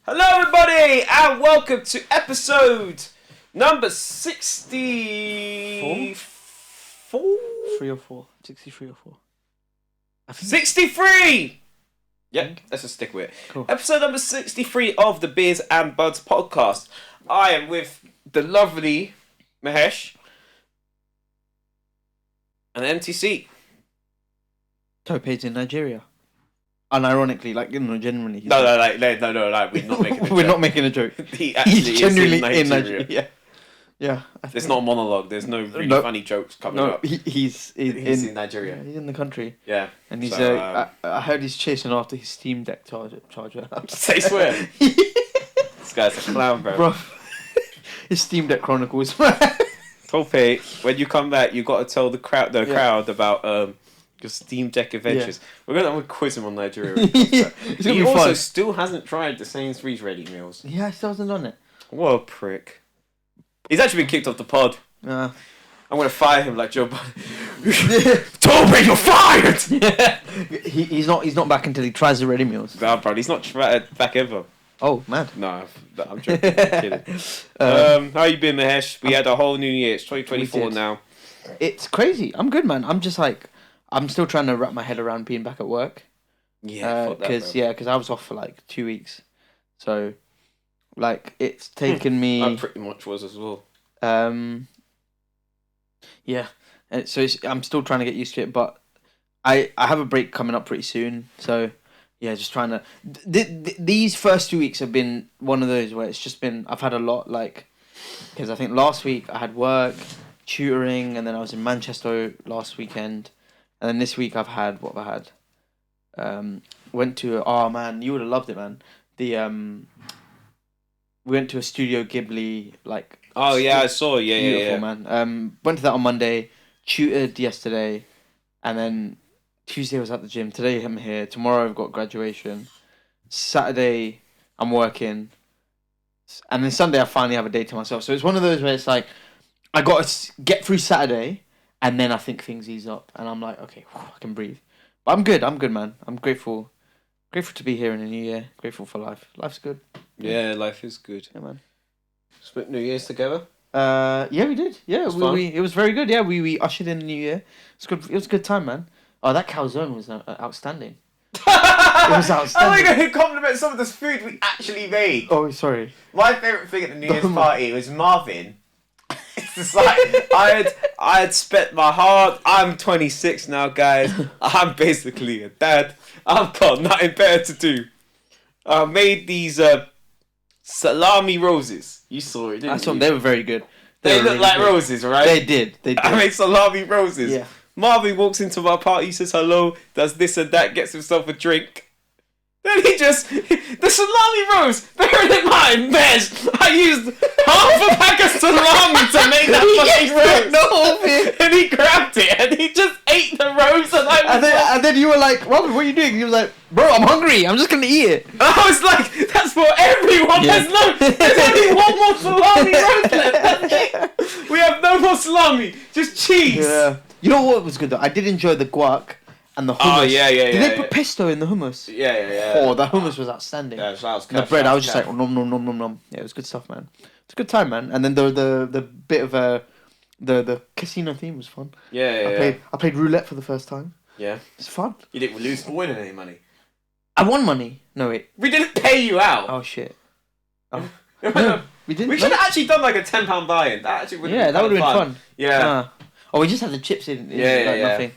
Hello, everybody, and welcome to episode number 64? 3 or 4. 63 or 4. I think 63! Yep, let's just stick with it. Cool. Episode number 63 of the Beers and Buds podcast. I am with the lovely Mahesh and an empty seat. Tope's in Nigeria. Unironically, genuinely. No, we're not making a joke. We're not making a joke. He actually He's genuinely is in Nigeria. Yeah. There's not a monologue. There's no really funny jokes coming up. He's in Nigeria. Yeah, he's in the country. Yeah. And he's So, I heard he's chasing after his Steam Deck charger. Say swear. This guy's a clown, bro. His Steam Deck Chronicles. Tope, when you come back, you got to tell the crowd about your Steam Deck adventures. Yeah. We're going to quiz him on Nigeria. He also still hasn't tried the Sainsbury's ready meals. Yeah, he still hasn't done it. What a prick. He's actually been kicked off the pod. I'm going to fire him like Joe Biden. Toby, you're fired! He's not back until he tries the ready meals. Nah, bro, he's not back ever. Oh, mad. No, I'm joking. I'm kidding. How you been, Mahesh? We had a whole new year. It's 2024 now. It's crazy. I'm good, man. I'm just I'm still trying to wrap my head around being back at work. Yeah, because I was off for 2 weeks, so it's taken me. I pretty much was as well. Yeah, and so I'm still trying to get used to it, but I have a break coming up pretty soon, so yeah, just trying to. These first 2 weeks have been one of those where it's just been I've had a lot because I think last week I had work, tutoring, and then I was in Manchester last weekend. And then this week I've had what have I had? Went to you would have loved it, man. We went to a Studio Ghibli Oh yeah, I saw. Yeah, man. Went to that on Monday. Tutored yesterday, and then Tuesday was at the gym. Today I'm here. Tomorrow I've got graduation. Saturday I'm working, and then Sunday I finally have a day to myself. So it's one of those where it's I got to get through Saturday. And then I think things ease up, and I'm like, okay, I can breathe. But I'm good, man. I'm grateful to be here in the new year. Grateful for life. Life's good. Yeah, life is good. Yeah, man. Spent New Year's together? Yeah, we did. Yeah, it was very good. Yeah, we ushered in the new year. It's good. It was a good time, man. Oh, that calzone was outstanding. It was outstanding. I'm going to compliment some of this food we actually made. Oh, sorry. My favourite thing at the New Year's party was Marvin. It's I had spent my heart. I'm 26 now, guys. I'm basically a dad. I've got nothing better to do. I made these salami roses. You saw it, didn't you? They were very good. They look really like good. Roses, right? They did. I made salami roses. Yeah. Marvin walks into my party, says hello, does this and that, gets himself a drink. Then the salami rose, bearing in mind, Bez, I used half a pack of salami to make that fucking rose. No, and he grabbed it and he just ate the rose and then you were like, Robert, what are you doing? He was like, bro, I'm hungry. I'm just going to eat it. I was like, that's for everyone. Yeah. There's only one more salami rose left. That's it. We have no more salami, just cheese. Yeah. You know what was good though? I did enjoy the guac. And the hummus. Oh, yeah. Did they put pesto in the hummus? Yeah. Oh, the hummus was outstanding. Yeah, so the bread, I was just like, nom, nom, nom, nom, nom. Yeah, it was good stuff, man. It's a good time, man. And then the bit of the casino theme was fun. Yeah. I played roulette for the first time. Yeah. It's fun. You didn't lose or win any money? I won money. No, wait. We didn't pay you out. Oh, shit. Oh. No, we didn't. We should have actually done like a £10 buy-in. That actually would have been been fun. Yeah. Oh, we just had the chips in. Yeah. Nothing.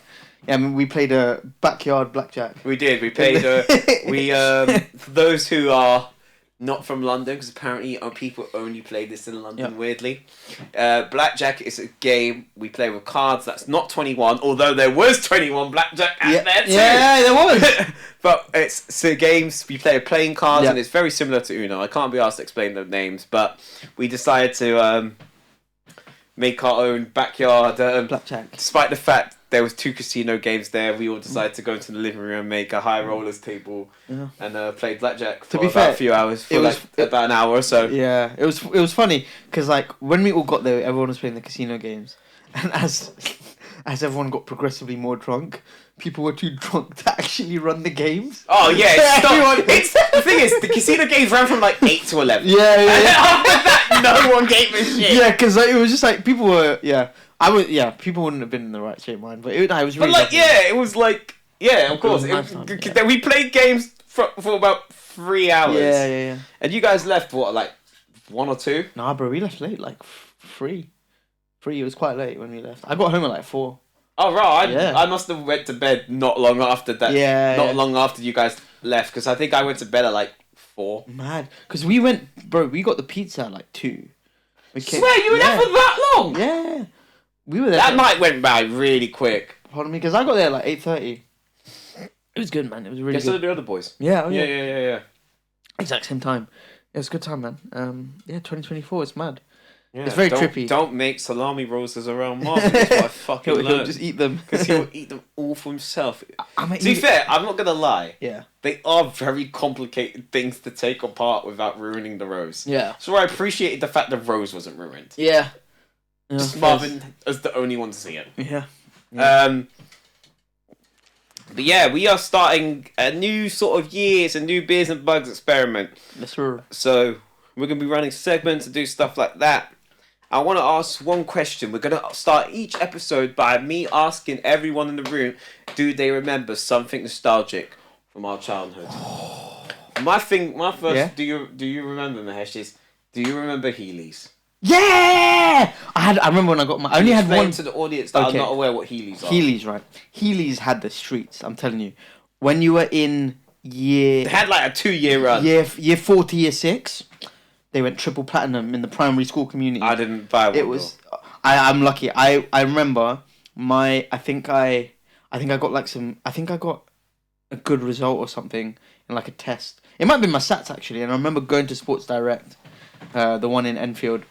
Yeah, I mean, we played a backyard blackjack. We did. We played. For those who are not from London, because apparently people only play this in London. Weirdly, blackjack is a game we play with cards. That's not 21, although there was 21 blackjack there too. Yeah, there was. But it's games we play with playing cards, and it's very similar to Uno. I can't be asked to explain the names, but we decided to make our own backyard blackjack, despite the fact there was 2 casino games there. We all decided to go into the living room and make a high rollers table and play blackjack for a few hours, about an hour or so. Yeah, it was funny because when we all got there, everyone was playing the casino games, and as everyone got progressively more drunk, people were too drunk to actually run the games. Oh yeah, it's The thing is, the casino games ran from like 8 to 11. Yeah, yeah, And then yeah. after that, no one gave a shit. Yeah, because like, it was just like people were. Yeah, people wouldn't have been in the right shape of mind, but it was really. But like, yeah, it was like, yeah, of course. was nice time, We played games for about 3 hours. Yeah, yeah, yeah. And you guys left what, like 1 or 2? Nah, bro, we left late, like 3. 3. It was quite late when we left. I got home at like 4. Oh right, Yeah. I must have went to bed not long after that. Yeah, not yeah. long after you guys left, because I think I went to bed at like 4. Mad, because we went, bro. We got the pizza at like 2. Swear you were there for that long? Yeah, we were there. That night went by really quick. Pardon me, because I got there at like 8:30. It was good, man. It was really Yeah, so good. did the other boys. Yeah, oh, Yeah, yeah, yeah, yeah, yeah. exact same time. It was a good time, man. Yeah, 2024. It's mad. Yeah, It's very don't, trippy. Don't make salami roasters around Marvin. That's what I fucking He'll learned. just eat them Because he will eat them all for himself. I'm To be fair, I'm not gonna lie. Yeah. They are very complicated things to take apart without ruining the rose. Yeah. So I appreciated the fact the rose wasn't ruined. Yeah. Just Marvin as the only one to see it. Yeah. But yeah, we are starting a new sort of year. It's a new Beers and Bugs experiment. Yes, sir. So we're going to be running segments and do stuff like that. I want to ask one question. We're going to start each episode by me asking everyone in the room, do they remember something nostalgic from our childhood? My first, Yeah. do you remember, Mahesh, is, do you remember Heelys? Yeah. I remember when I got my. I only had Explain one. to the audience that Okay. are not aware what Heelys are. Heelys, right? Heelys had the streets. I'm telling you, when you were in They had like a 2-year run. year 4 to year 6, they went triple platinum in the primary school community. I didn't buy one. It was. I'm lucky. I remember I think I got like some. I think I got a good result or something in like a test. It might be my stats actually, and I remember going to Sports Direct, the one in Enfield.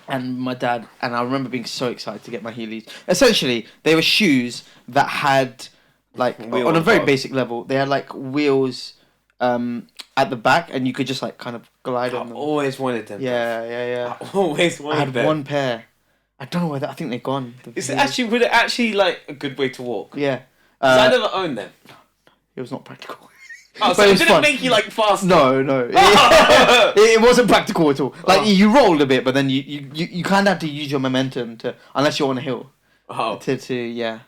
And my dad, and I remember being so excited to get my Heelys. Essentially, they were shoes that had, like, Wheel on a on very top. basic level, they had, like, wheels at the back, and you could just, like, kind of glide I on them. always wanted them. Yeah. I always I wanted had them. one pair. I don't know whether, I think they're gone. Would it actually like a good way to walk? Yeah. 'Cause I never owned them. It was not practical. Oh, so But it was didn't fun. make you like faster? No. It wasn't practical at all. Like, you rolled a bit, but then you kind of had to use your momentum to, unless you're on a hill. Oh. Yeah.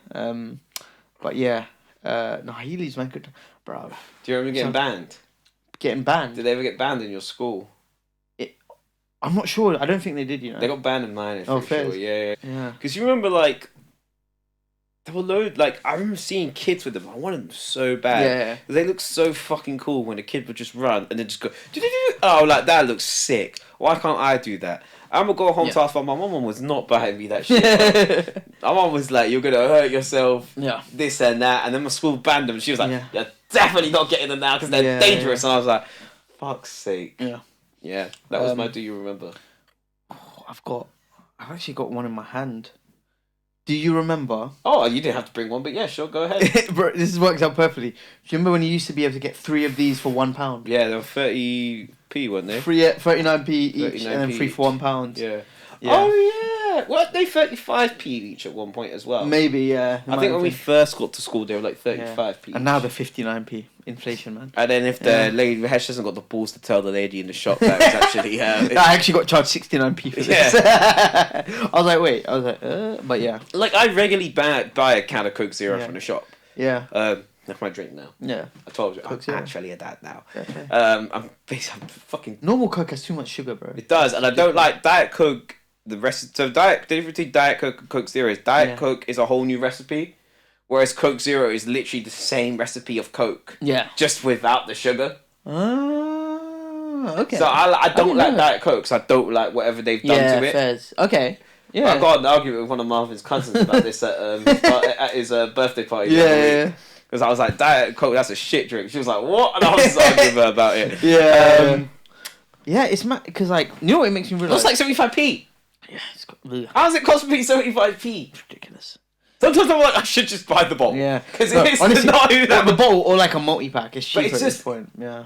But yeah. No, Heelys, man, good. Bro. Do you remember getting banned? Getting banned? Did they ever get banned in your school? I'm not sure. I don't think they did, you know. They got banned in mine, Oh, for fair. sure. Yeah. Yeah. Because you remember, like, there were loads, like, I remember seeing kids with them. I wanted them so bad. Yeah. They look so fucking cool when a kid would just run and then just go, "Do-do-do." Oh, like, that looks sick. Why can't I do that? I'm gonna go home to ask my mum. My mum was not buying me that shit. My mum was like, "You're gonna hurt yourself." Yeah. This and that, and then my school banned them. She was like, Yeah. "You're definitely not getting them now because they're Yeah, dangerous." And I was like, "Fuck's sake." Yeah. Yeah, that was my. Do you remember? I've actually got one in my hand. Do you remember? Oh, you didn't have to bring one, but yeah, sure, go ahead. Bro, this works out perfectly. Do you remember when you used to be able to get 3 of these for £1? Yeah, they were 30p, weren't they? 39p each, 39p and then 3 for £1. Yeah. Yeah. Oh yeah. Weren't they 35p each at one point as well? Maybe, yeah. I think when we first got to school, they were like 35p. And now they're 59p. Inflation, man. And then if the lady Hesh hasn't got the balls to tell the lady in the shop that was actually I actually got charged 69p for this. I was like, wait. But yeah. like I regularly buy a can of Coke Zero from the shop. Yeah. That's my drink now. Yeah. I told you, Coke I'm Zero. actually a dad now. Okay. I'm fucking. Normal Coke has too much sugar, bro. It does, and I don't like Diet Coke. The rest, so the difference between Diet Coke and Coke Zero is Diet Coke is a whole new recipe, whereas Coke Zero is literally the same recipe of Coke, Yeah. just without the sugar. Okay. So I don't didn't like know. Diet Coke, so I don't like whatever they've done to it. Fairs. Okay. Yeah. I got an argument with one of Marvin's cousins about this at his birthday party. Yeah. Because I was like, Diet Coke, that's a shit drink. She was like, what? And I was just arguing with her about it. Yeah. Yeah, it's mad because like you know what it makes me It realize. was like 75p. Yeah, it's got, ugh, How does it cost me 75p? it's ridiculous. Sometimes I'm like, I should just buy the bottle. Yeah, Because No, it's honestly, not even like the bottle or like a multi-pack is cheaper it's at this just- point. Yeah,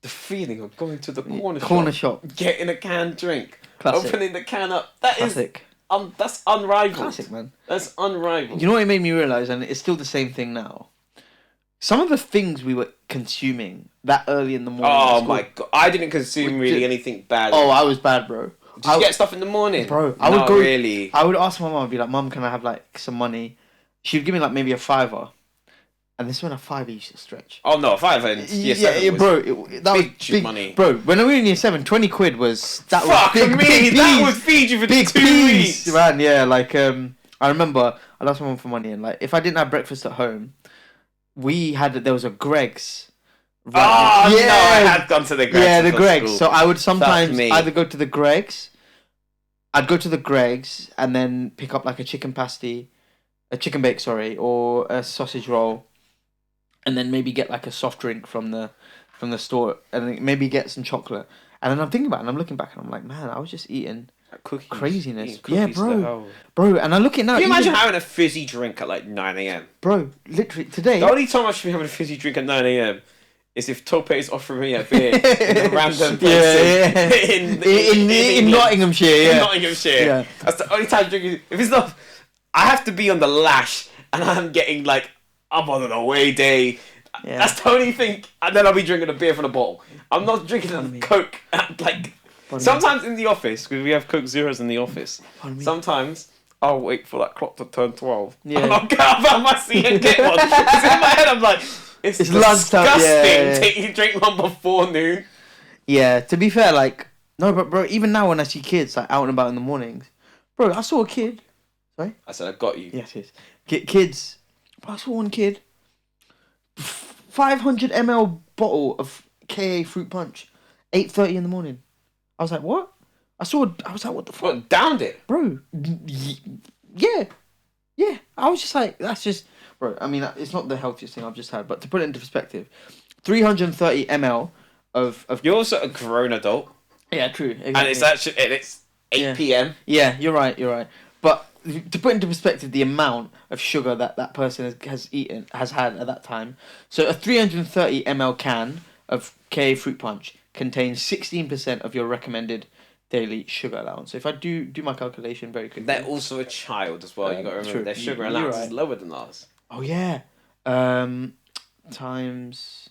the feeling of going to the corner shop, getting a canned drink, Classic. opening the can up. That is classic, that's unrivaled. classic, man. That's unrivaled. You know what it made me realize, and it's still the same thing now. some of the things we were consuming that early in the morning. Oh at school- my god! I didn't consume really anything bad. Oh, I was bad, bro. Did you get stuff in the morning, Bro, I would Not go. really. I would ask my mum. I'd be like, "Mum, can I have like some money?" She'd give me like maybe a $5, and this when a $5 used to stretch. Oh no, 5 and year 7 was bro, that big was big money. Bro, when we were in year 7, 20 quid was that. Fuck was me, big that peas. would feed you for Big 2 peas, weeks. man. Yeah, like I remember I asked my mum for money, and like if I didn't have breakfast at home, there was a Greg's. Oh no, I had gone to the Greg's. Yeah, the before Greg's. school. So I would sometimes me. either go to the Greg's. I'd go to the Greg's and then pick up like a chicken bake, sorry, or a sausage roll, and then maybe get like a soft drink from the store, and then maybe get some chocolate. And then I'm thinking about it, and I'm looking back, and I'm like, man, I was just eating Cookies. craziness. Eating cookies Yeah, to the bro. hell. Bro, and I look at now. Can you imagine even- having a fizzy drink at like 9 a.m? Bro, literally today. The only time I should be having a fizzy drink at 9 a.m. is if Tope is offering me a beer in a random place in Nottinghamshire. in Yeah. Nottinghamshire. Yeah. That's the only time drinking. If it's not, I have to be on the lash, and I'm getting like I'm on an away day. Yeah. That's the only thing, and then I'll be drinking a beer from the bottle. I'm not drinking a Coke. Like sometimes in the office, because we have Coke Zeros in the office. Sometimes I'll wait for that clock to turn 12. Yeah. And I'll get up out my seat and get one. 'Cause in my head I'm like, it's lunchtime, disgusting. yeah. You drink one before noon. Yeah, to be fair, like no, but bro, even now when I see kids like out and about in the mornings, bro, I saw a kid. I said, I got you. Yes. Kids. Bro, I saw one kid. 500 ml bottle of KA fruit punch, 8:30 in the morning. I was like, what? I was like, what the fuck, What, downed it? bro? Yeah. I was just like, that's just, bro. I mean, it's not the healthiest thing I've just had, but to put it into perspective, 330 ml of. You're also a grown adult. Yeah, true. Exactly. And it's 8 p.m. Yeah, you're right. But to put into perspective the amount of sugar that person has had at that time, so a 330 ml can of KA fruit punch contains 16% of your recommended daily sugar allowance. So if I do my calculation very quickly, They're also a child as well. You got to remember true. their sugar You're allowance right. is lower than ours. oh yeah, times.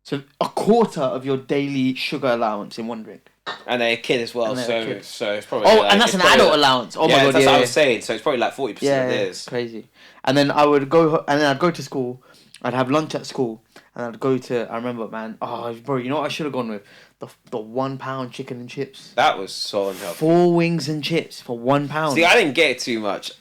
So a quarter of your daily sugar allowance in one drink. And they're a kid as well, And they're a kid. so it's probably. Oh, like, and that's it's an probably adult like- allowance. Oh yeah, my god, that's yeah. what I was saying. So it's probably like 40% Yeah, of theirs. crazy. And then I would go, and then I'd go to school. I'd have lunch at school, and I'd go to. I remember, man. Oh, bro, you know what I should have gone with the £1 chicken and chips. That was so unhealthy. 4 wings and chips for £1. See, I didn't get it too much.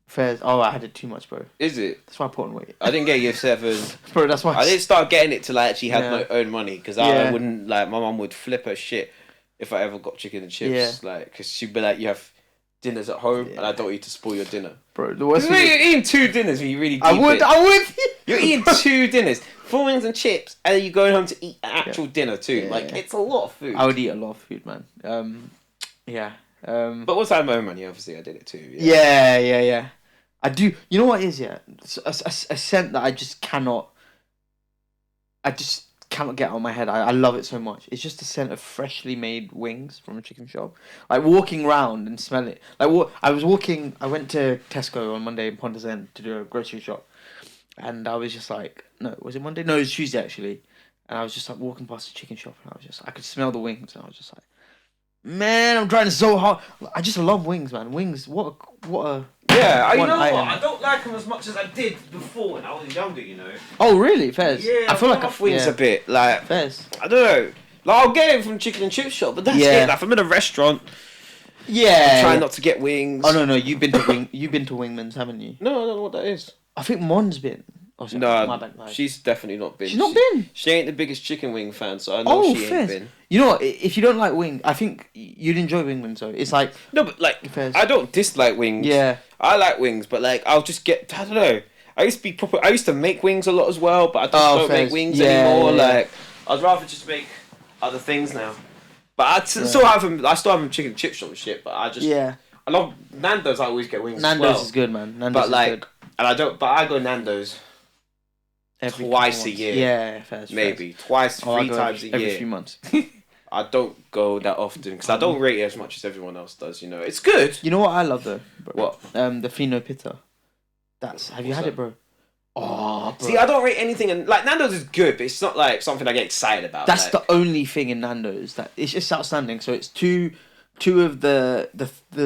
Fairs. Oh, I had it too much, bro. Is it? That's why I put on weight, I didn't get year 7. bro. That's why I didn't start getting it till I actually had Yeah. my own money because Yeah. I wouldn't like my mum would flip her shit if I ever got chicken and chips. Yeah. Like, because she'd be like, you have dinners at home and I don't want you to spoil your dinner. bro. The worst You're thing. eating 2 dinners when you really deep I would. it. You're eating 2 dinners, 4 wings and chips, and then you're going home to eat an actual dinner too. Yeah. Like, it's a lot of food. I would eat a lot of food, man. Yeah. But once I had my own money, obviously I did it too. Yeah. I do. You know what it is? Yeah, a scent that I just cannot get out of my head. I love it so much. It's just the scent of freshly made wings from a chicken shop. Like walking around and smell it. Like I went to Tesco on Monday in Ponders End to do a grocery shop, and I was just like, no, was it Monday? No, it was Tuesday actually. And I was just like walking past the chicken shop, and I could smell the wings, and I was just like, man, I'm trying so hard. I just love wings, man. Wings, what a. Yeah, you One know what? item. I don't like them as much as I did before when I was younger, you know. Oh really? Fairs. Yeah, I feel like off wings yeah. a bit. Like, Fairs. I don't know. Like, I'll get it from chicken and chip shop, but that's Yeah. it. Like, if I'm in a restaurant, Yeah. try not to get wings. Oh no, you've been to Wingman's, haven't you? No, I don't know what that is. I think Mon's been. Oh, sorry, No, my bad. she's definitely not been. She's not been. She ain't the biggest chicken wing fan, so I know Oh, she ain't fairs. been. You know what? If you don't like wing, I think you'd enjoy Wingman's though. It's like No, but like, Fairs. I don't dislike wings. yeah. I like wings, but like, I'll just get. I don't know. I used to be proper. I used to make wings a lot as well, but I just don't fairs. make wings Yeah, anymore. yeah. Like, I'd rather just make other things now. But I still have them. I still have them chicken and chip shop and shit. But I just. Yeah. I love Nando's. I always get wings. Nando's as well. is good, man. Nando's But is like, good. and I don't. But I go Nando's Every twice couple a year. Yeah, fairs. maybe twice, Oh, I 3 go times a every year. few months. I don't go that often because I don't rate it as much as everyone else does. You know, it's good. You know what I love though? Bro? What? The Fino Pita. Have you What's had that? it, bro? Oh, bro. See, I don't rate anything, and like Nando's is good, but it's not like something I get excited about. That's like, the only thing in Nando's that it's just outstanding. So it's two of the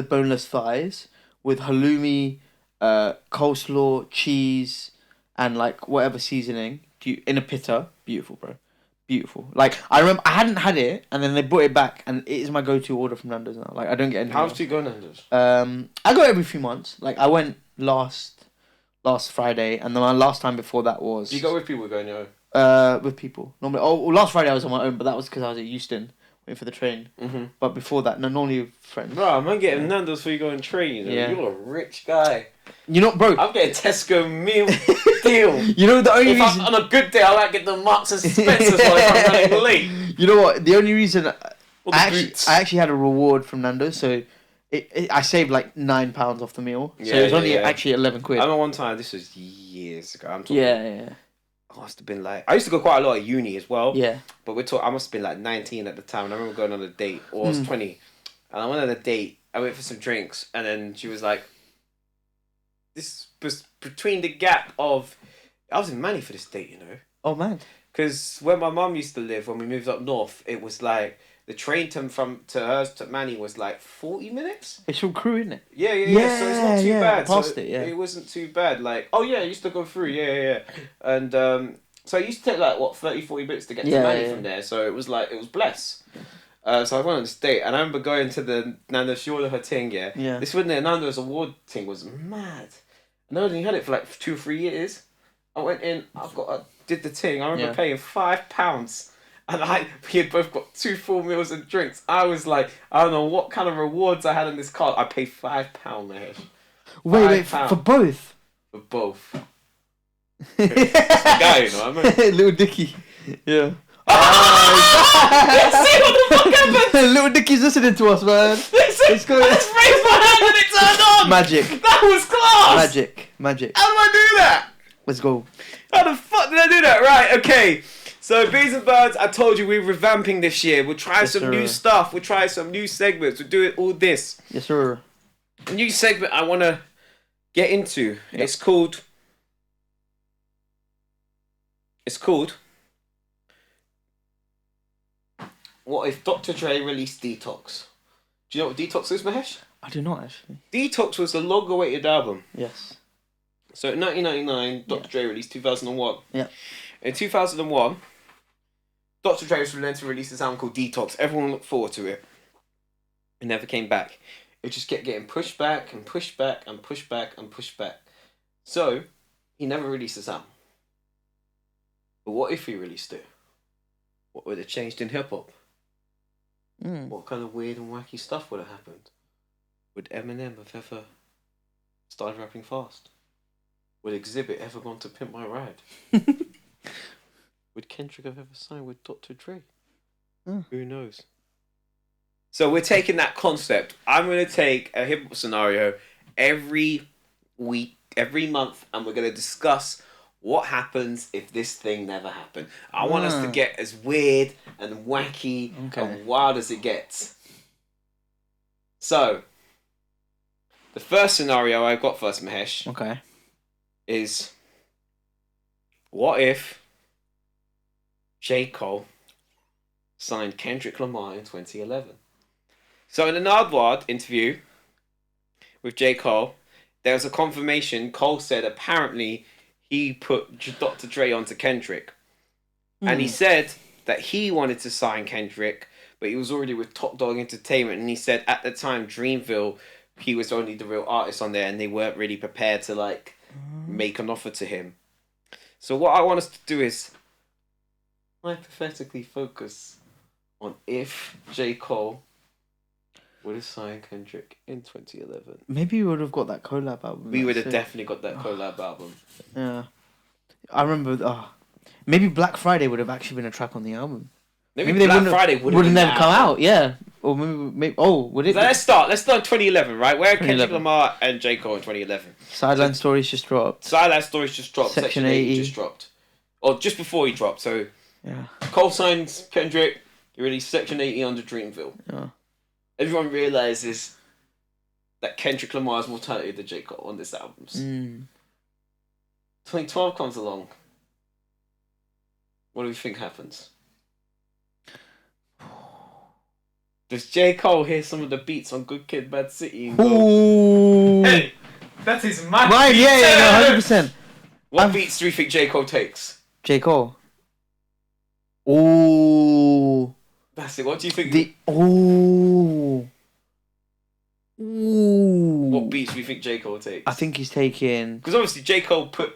boneless thighs with halloumi, coleslaw, cheese, and like whatever seasoning. In a pita, beautiful, bro, beautiful. Like I remember I hadn't had it, and then they brought it back, and it is my go-to order from Nando's now. Like I don't get anything how else. often do you go Nando's? I go every few months. Like I went last Friday, and then my last time before that was. Do you go with people going, yo? With people normally. Oh, well, last Friday I was on my own, but that was because I was at Euston waiting for the train. Mm-hmm. But before that, no, normally with friends. Bro, I'm not getting Nando's before you go and train. Yeah. You're a rich guy. You know, bro. I'm getting Tesco meal deal. You know the only If reason. on a good day, I like get the Marks and Spencers while I'm running late. You know what? The only reason Or the I Boots. actually had a reward from Nando's, so I saved like £9 off the meal. So it was only actually 11 quid. I remember one time. This was years ago. I'm talking. Yeah. I must have been like. I used to go quite a lot at uni as well. Yeah. But we're talking. I must have been like 19 at the time. And I remember going on a date, or I was 20, and I went on a date. I went for some drinks, and then she was like, "This was between the gap of." I was in Manny for this date, you know. Oh man. Because where my mum used to live, when we moved up north, it was like the train to hers to Manny was like 40 minutes. It's from Crew, isn't it? Yeah. So it's not too bad. Past it, yeah. It wasn't too bad. Like, oh yeah, I used to go through. Yeah. And so it used to take like what 30, 40 minutes to get to Manny from there. So it was blessed. So I went on this date, and I remember going to the Nando's. She ordered her thing. Yeah. This when the Nando's award thing was mad. And I only had it for like 2 or 3 years. I went in. I did the thing. I remember paying £5. And we had both got 2 full meals and drinks. I was like, I don't know what kind of rewards I had on this card. I paid £5, Mahesh. Wait, for both? For both. It's the guy, you know what I mean? Little Dicky. Yeah. Let's see what the fuck happened! Little Dicky's listening to us, man. Let's go. Let's raise my hand and it turned on! Magic. That was class! Magic. How do I do that? Let's go. How the fuck did I do that? Right, okay. So, Bees and Birds, I told you we're revamping this year. We'll try some new stuff. We'll try some new segments. We'll do it all this. Yes, sir. A new segment I want to get into. Yep. It's called... What if Dr. Dre released Detox? Do you know what Detox is, Mahesh? I do not, actually. Detox was a long-awaited album. Yes. So in 1999, Dr. Dre released 2001. Yeah. In 2001, Dr. Dre was meant to release this album called Detox. Everyone looked forward to it. It never came back. It just kept getting pushed back and pushed back and pushed back and pushed back. So, he never released this album. But what if he released it? What would have changed in hip-hop? What kind of weird and wacky stuff would have happened? Would Eminem have ever started rapping fast? Would Exhibit ever gone to Pimp My Ride? Would Kendrick have ever signed with Dr. Dre? Who knows? So we're taking that concept. I'm going to take a hip hop scenario every week, every month, and we're going to discuss what happens if this thing never happened. I want us to get as weird and wacky and wild as it gets. So, the first scenario I've got for us, Mahesh, is what if J. Cole signed Kendrick Lamar in 2011? So in an Nardwuar interview with J. Cole, there was a confirmation. Cole said apparently he put Dr. Dre onto Kendrick. And he said that he wanted to sign Kendrick, but he was already with Top Dog Entertainment. And he said at the time, Dreamville, he was only the real artist on there and they weren't really prepared to make an offer to him. So what I want us to do is hypothetically focus on if J. Cole would have signed Kendrick in 2011. Maybe we would have got that collab album. We would have definitely got that collab album. Yeah. I remember... maybe Black Friday would have actually been a track on the album. Maybe Black Friday would have never come out, yeah. Or maybe would it? So let's start 2011, right? Where are Kendrick Lamar and J. Cole in 2011? Sideline Stories just dropped. Section 80 just dropped. Or just before he dropped, so... Yeah. Cole signs Kendrick, he released Section 80 under Dreamville. Yeah. Everyone realises that Kendrick Lamar's more talented than J. Cole on this album. 2012 comes along. What do we think happens? Does J. Cole hear some of the beats on Good Kid, Mad City and go, Ooh. hey, that is my Right, beat. yeah, no, 100%. What beats do you think J. Cole takes? J. Cole. Ooh. That's it. What do you think? Ooh. What beats do you think J. Cole takes? I think he's taking... Because obviously J. Cole's going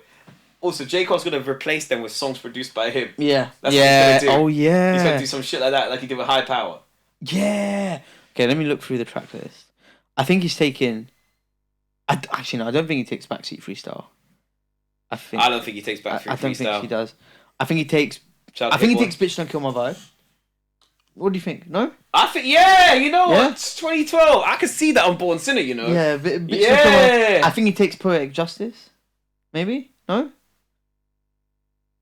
to replace them with songs produced by him. Yeah. That's what he's going to do. Oh, yeah. He's going to do some shit like that, like he did with High Power. Yeah. Okay, let me look through the track list. I think he's taking... Actually, no, I don't think he takes Backseat Freestyle. I don't think he takes Backseat Freestyle. I don't think he does. I think he takes... Child I think he Hit takes Bitch Don't Kill My Vibe. What do you think? No? I think, yeah, you know Yeah? what? It's 2012. I can see that on Born Sinner, you know? Yeah, Bitch Don't Kill My Yeah. Vibe. I think he takes Poetic Justice. Maybe? No?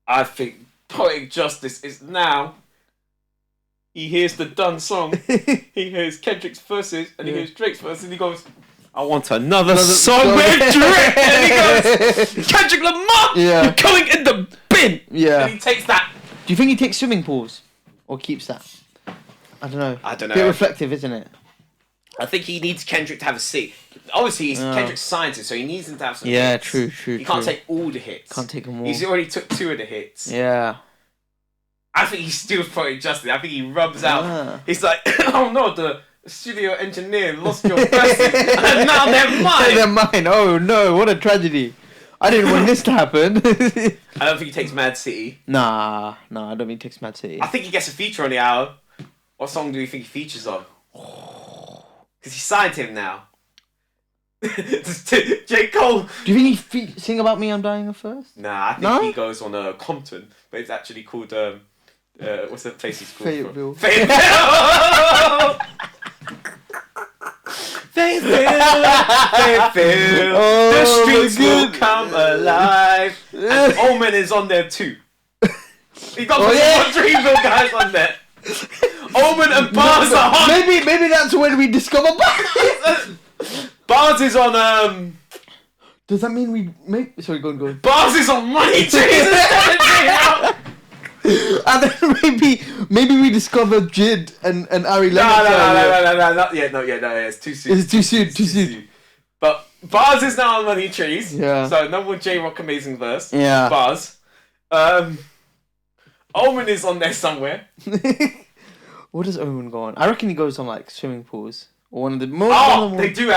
I think Poetic Justice is now. He hears the done song, he hears Kendrick's verses, and he hears Drake's verses, and he goes, I want another song with Drake! And he goes, Kendrick Lamar, you're going in the bin! Yeah. And he takes that. Do you think he takes Swimming Pools? Or keeps that? I don't know. Bit reflective, isn't it? I think he needs Kendrick to have a seat. Obviously, he's Kendrick's scientist, so he needs him to have some hits. True. He can't take all the hits. Can't take them all. He's already took 2 of the hits. Yeah. I think he steals Poetic Justice. I think he rubs out. He's like, oh no, the studio engineer lost your verses, and now they're mine. They're mine. Oh no, what a tragedy. I didn't want this to happen. I don't think he takes Mad City. Nah, I don't think he takes Mad City. I think he gets a feature on the album. What song do you think he features on? Because he signed him now. J. Cole. Do you think he sing About Me I'm Dying of First? Nah, I think he goes on Compton, but it's actually called what's the place he's called? Fayetteville. Fayetteville. Fayetteville. The streets will come alive. And Omen is on there too. He got some Dreamville guys on there. Omen and Bars are on. Maybe that's when we discover Bars. Bars is on Does that mean we make? Sorry, go on. Bars is on Money Trees. And then maybe we discover Jid and Ari No, Lennox. not yet. No, it's too soon. It's too soon. But Bars is now on Money Trees. Yeah. So number one J-Rock amazing verse. Yeah. Bars. Omen is on there somewhere. What does Omen go on? I reckon he goes on like Swimming Pools or one of the They do a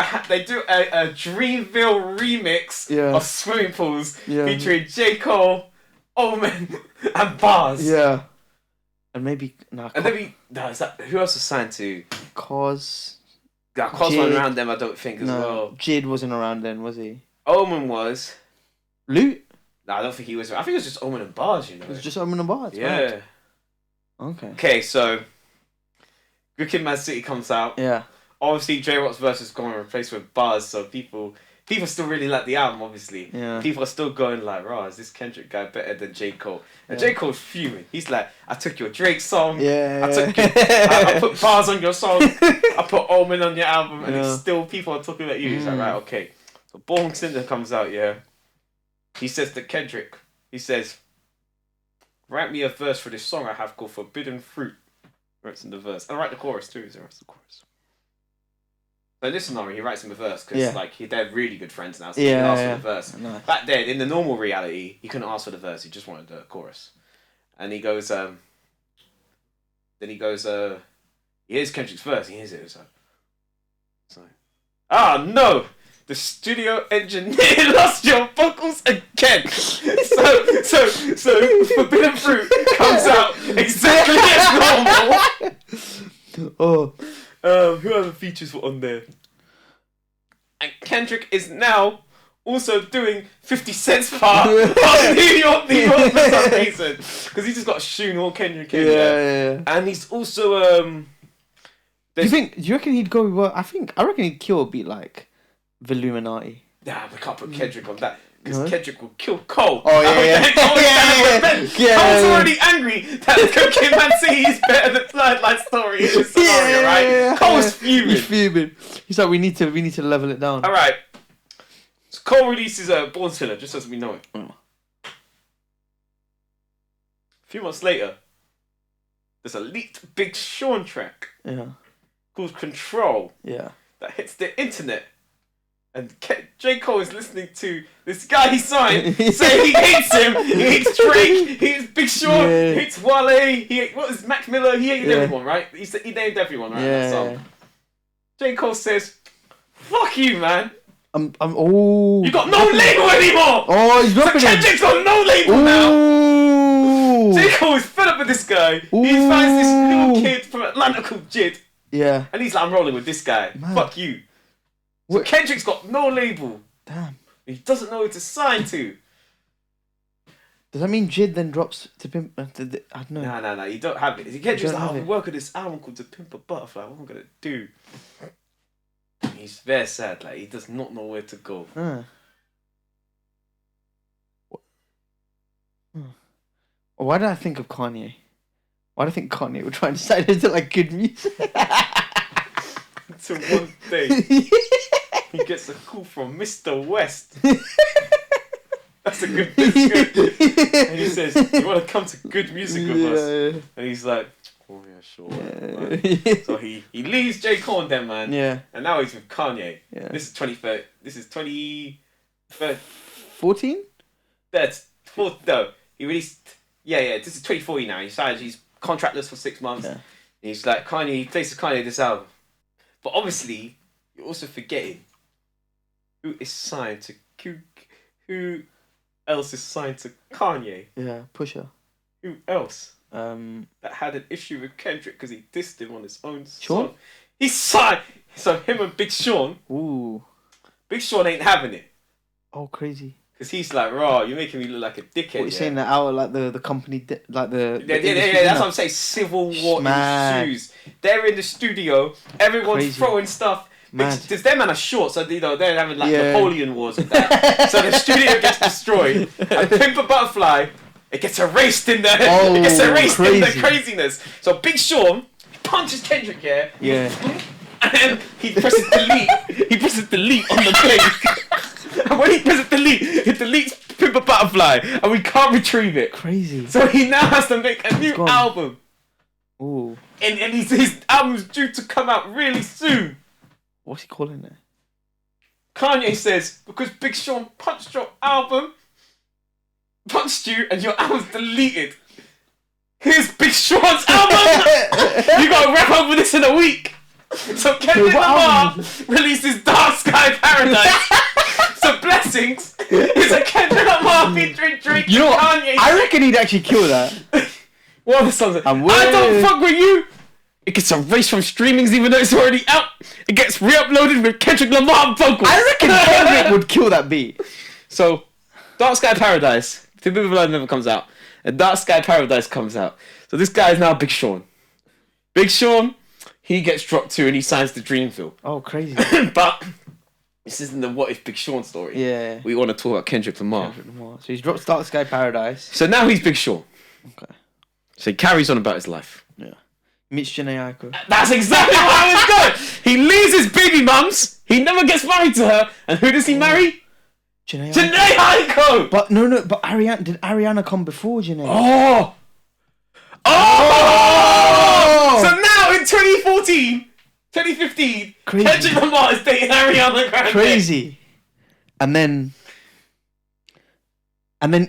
Dreamville remix of Swimming Pools featuring J. Cole, Omen, and Bars. Yeah. And maybe is that who else was signed to? Cos. Yeah, Cos wasn't around them, I don't think as well. Jid wasn't around then, was he? Omen was. Loot? No, I don't think he was. I think it was just Omen and Bars, you know. It was just Omen and Bars. Yeah. Right. Okay. Okay, so Good Kid, Mad City comes out. Yeah. Obviously, J-Rock's verse is going to replace with Bars, so people still really like the album, obviously. Yeah. People are still going like, "Rah, is this Kendrick guy better than J. Cole?" And J. Cole's fuming. He's like, "I took your Drake song. I put Bars on your song. I put Omen on your album, and it's still people are talking about you." He's like, "Right, okay." So Born Sinner comes out, yeah. He says to Kendrick, he says, "Write me a verse for this song I have called Forbidden Fruit." Writes in the verse. And I write the chorus too. He writes the chorus. So in this scenario, he writes him a verse because they're really good friends now. So he can ask for the verse. Nice. Back then, in the normal reality, he couldn't ask for the verse. He just wanted the chorus. And he goes, he hears Kendrick's verse. He hears it. It's like, oh no! The studio engineer lost your vocals again. So Forbidden Fruit comes out exactly as normal. Who other features were on there? And Kendrick is now also doing 50 Cent's part on New York for some reason. Because he just got shoon all Kendrick in there. Yeah. And he's also do you reckon he'd go with I reckon he'd kill a beat like Villuminati. Nah, we can't put Kendrick on that. Because Kendrick will kill Cole. Oh, yeah. Cole's already angry that Good Kid, Mad City is better than Bloodline Story in this scenario, right? Cole's fuming. He's fuming. He's like, we need to level it down. Alright. So Cole releases Born Sinner, just as we know it. few months later, there's a leaked Big Sean track Yeah. called Control Yeah. that hits the internet. And J. Cole is listening to this guy he signed say he hates him, he hates Drake, he hates Big Sean, he hates Wale, what is Mac Miller, he hated everyone, right? He named everyone, right, in that song. J. Cole says, fuck you, man. You got no label anymore! Oh, he's dropping so Kendrick's got no label now! J. Cole is fed up with this guy. He finds this little kid from Atlanta called Jid. Yeah. And he's like, I'm rolling with this guy. Man. Fuck you. So Kendrick's got no label. Damn. He doesn't know who to sign to. Does that mean Jid then drops to Pimp? I don't know. No, you don't have it. Kendrick's like, I've been working this album called To Pimp a Butterfly. What am I going to do? He's very sad. Like, he does not know where to go. Why did I think of Kanye? Why do I think Kanye would try and decide into like good music? Until one day, he gets a call from Mr. West. That's a good. And he says, "You want to come to good music with us?" And he's like, "Oh yeah, sure." Yeah. So he leaves J. Cole and them, man. Yeah. And now he's with Kanye. Yeah. This is 2013. This is 14. That's fourth. No, he released. Yeah. This is 2014 now. He's contractless for 6 months. Yeah. And he's like Kanye. He plays to Kanye this album. But obviously, you're also forgetting who is signed to who else is signed to Kanye. Yeah, Pusha. Who else? That had an issue with Kendrick because he dissed him on his own Sean? song. He signed. So him and Big Sean. Ooh. Big Sean ain't having it. Oh, crazy. Because he's like, raw, you're making me look like a dickhead. What you saying that out like the company like the yeah, that's what I'm saying. Civil war issues. They're in the studio. Everyone's throwing stuff. Because them man are short, so they're having like Napoleon wars with that. So the studio gets destroyed. And Pimp a Butterfly, it gets erased in the in the craziness. So Big Sean punches Kendrick here. Yeah. And then he presses delete. He presses delete on the thing. And when he presses delete, it deletes Pimp a Butterfly, and we can't retrieve it. Crazy. So he now has to make a new album. Ooh. And his album's due to come out really soon. What's he calling it? Kanye says, because Big Sean punched your album, punched you, and your album's deleted. Here's Big Sean's album! You gotta wrap up with this in a week! So Kendrick Lamar releases Dark Sky Paradise. So Blessings is a Kendrick Lamar featuring Drake and Kanye. I reckon he'd actually kill that. What are the songs? I don't fuck with you! It gets erased from streamings even though it's already out. It gets re-uploaded with Kendrick Lamar vocals. I reckon Kendrick would kill that beat. So, Dark Sky Paradise. Two People Alive never comes out. And Dark Sky Paradise comes out. So this guy is now Big Sean. Big Sean, he gets dropped too and he signs to Dreamville. Oh, crazy. But this isn't the What If Big Sean story. Yeah. We want to talk about Kendrick Lamar. So he's dropped Dark Sky Paradise. So now he's Big Sean. Okay. So he carries on about his life. Yeah. Meets Janae Aiko. That's exactly what I was going. He leaves his baby mums. He never gets married to her. And who does he marry? Janae Aiko. But no. But Ariana did Ariana come before Janae? Oh! So now in 2015, crazy. Kendrick Lamar is dating Ariana Grande. Crazy. And then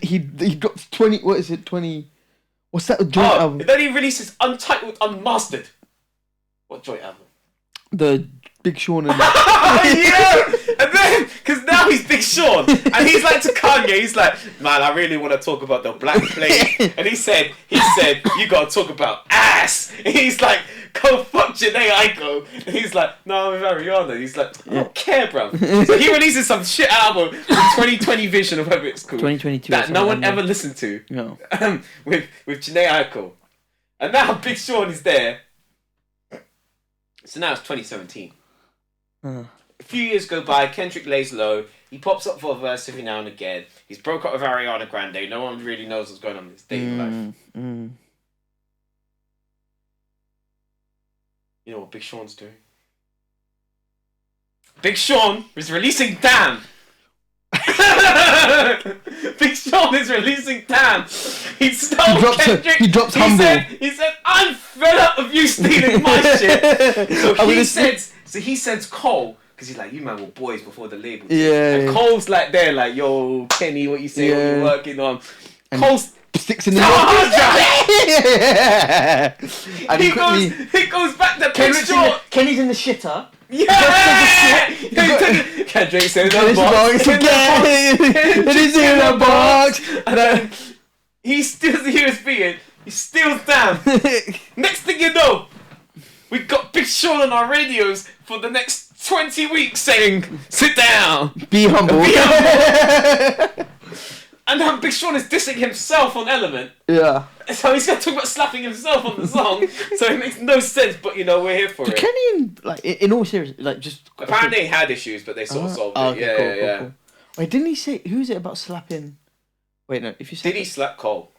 he drops 20. What is it? 20. What's that joint album? And then he releases Untitled Unmastered. What joint album? The Big Sean and yeah! And then, because now he's Big Sean, and he's like to Kanye, he's like, man, I really want to talk about the Black Plague. And he said, you gotta talk about ass. And he's like, go fuck Janae Aiko. And he's like, no, I'm with Ariana. He's like, I don't care, bro. So he releases some shit album with 2020 Vision, or whatever it's called. 2022. That no one ever listened to. No. With Janae Aiko. And now Big Sean is there. So now it's 2017. A few years go by, Kendrick lays low. He pops up for a verse every now and again. He's broke up with Ariana Grande. No one really knows what's going on in his dating life. You know what Big Sean's doing? Big Sean is releasing Damn! Big Sean is releasing Damn. He stole Kendrick. He drops Humble. He said, I'm fed up of you stealing my shit. So he sends Cole, because he's like, you man were boys before the label. Yeah. And Cole's like there, like, yo, Kenny, what you say, what you working on? And Cole's sticks in the and he goes back to Big Sean. Kenny's in the shitter. Yeah! Kendrick says in the box. And he's in the box. And then he steals the USB. He steals Damn. Next thing you know, we got Big Sean on our radios for the next 20 weeks saying, sit down. Be humble. Be humble. And now Big Sean is dissing himself on Element. Yeah. So he's going to talk about slapping himself on the song. So it makes no sense, but you know, we're here for it. Kenny, in all seriousness, like just... Apparently he had issues, but they sort of solved it. Okay, cool. Wait, didn't he say... Who is it about slapping... Wait, no, if you Did he slap Cole?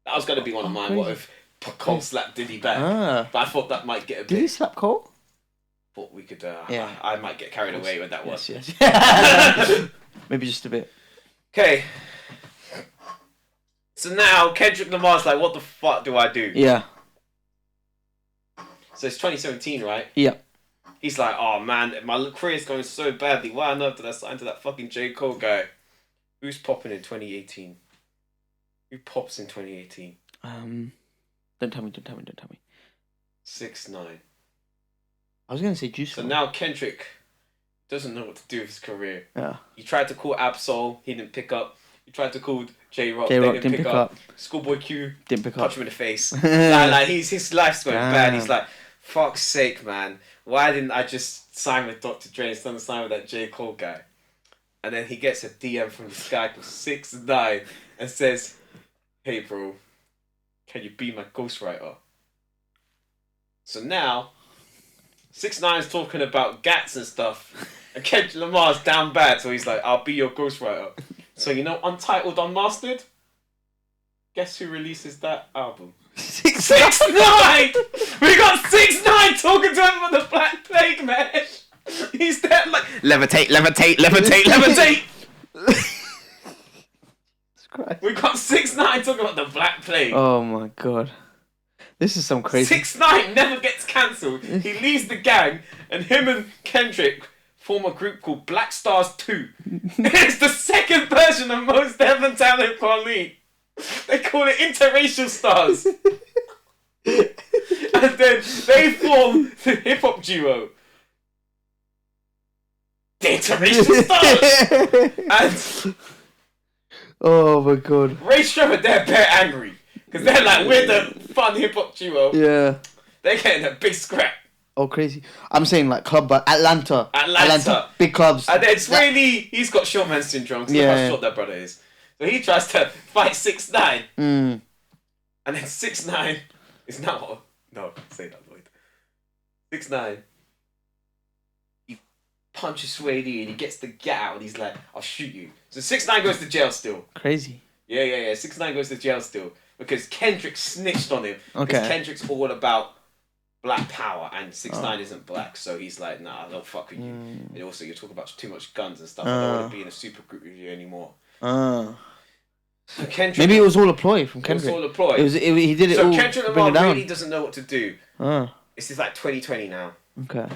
That was going to be one of mine. What if Cole slapped Diddy back? But I thought that might get a bit... Did he slap Cole? Thought we could... I might get carried away with that one. Yes. Maybe just a bit. Okay. So now Kendrick Lamar's like, what the fuck do I do? Yeah. So it's 2017, right? Yeah. He's like, oh man, my career's going so badly. Why on earth did I sign to that fucking J. Cole guy? Who's popping in 2018? Who pops in 2018? Don't tell me. 6ix9ine. I was gonna say Juice. So now Kendrick doesn't know what to do with his career. Yeah. He tried to call Absol, he didn't pick up. He tried to call J-Rock, didn't pick up. Schoolboy Q didn't pick up. Punch him in the face. His life's going bad. He's like, fuck's sake, man. Why didn't I just sign with Dr. Dre instead of sign with that J. Cole guy? And then he gets a DM from this guy called 6ix9ine and says, hey bro, can you be my ghostwriter? So now, 6ix9ine's talking about gats and stuff, and Kendrick Lamar's down bad, so he's like, I'll be your ghostwriter. So you know Untitled Unmastered? Guess who releases that album? 6ix9ine! We got 6ix9ine talking to him about the Black Plague, man! He's there like, levitate! We got 6ix9ine talking about the Black Plague. Oh my god. This is some crazy... 6ix9ine never gets cancelled. He leaves the gang, and him and Kendrick form a group called Black Stars 2. It's the second version of Most Heaven Talent Quali. They call it Interracial Stars. And then they form the hip hop duo, the Interracial Stars. And oh my god. Ray Trevor, they're bare angry. Because they're like, we're the fun hip hop duo. Yeah. They're getting a big scrap. Oh, crazy. I'm saying like club, but Atlanta. Big clubs. And then Swaley, he's got short man syndrome. So look how short that brother is. So he tries to fight 6ix9ine. And then 6ix9ine is now... No, say that, Lloyd. 6ix9ine, he punches Swaley and he gets the get out and he's like, I'll shoot you. So 6ix9ine goes to jail still. Crazy. Yeah. 6ix9ine goes to jail still. Because Kendrick snitched on him. Okay. Because Kendrick's all about black power and 6ix9ine isn't black, so he's like, nah, I don't fuck with you. And also, you're talking about too much guns and stuff. I don't want to be in a super group with you anymore. So Kendrick, maybe it was all a ploy from Kendrick. It was all a ploy. He did it so all. So Kendrick Lamar really doesn't know what to do. This is like 2020 now. Okay.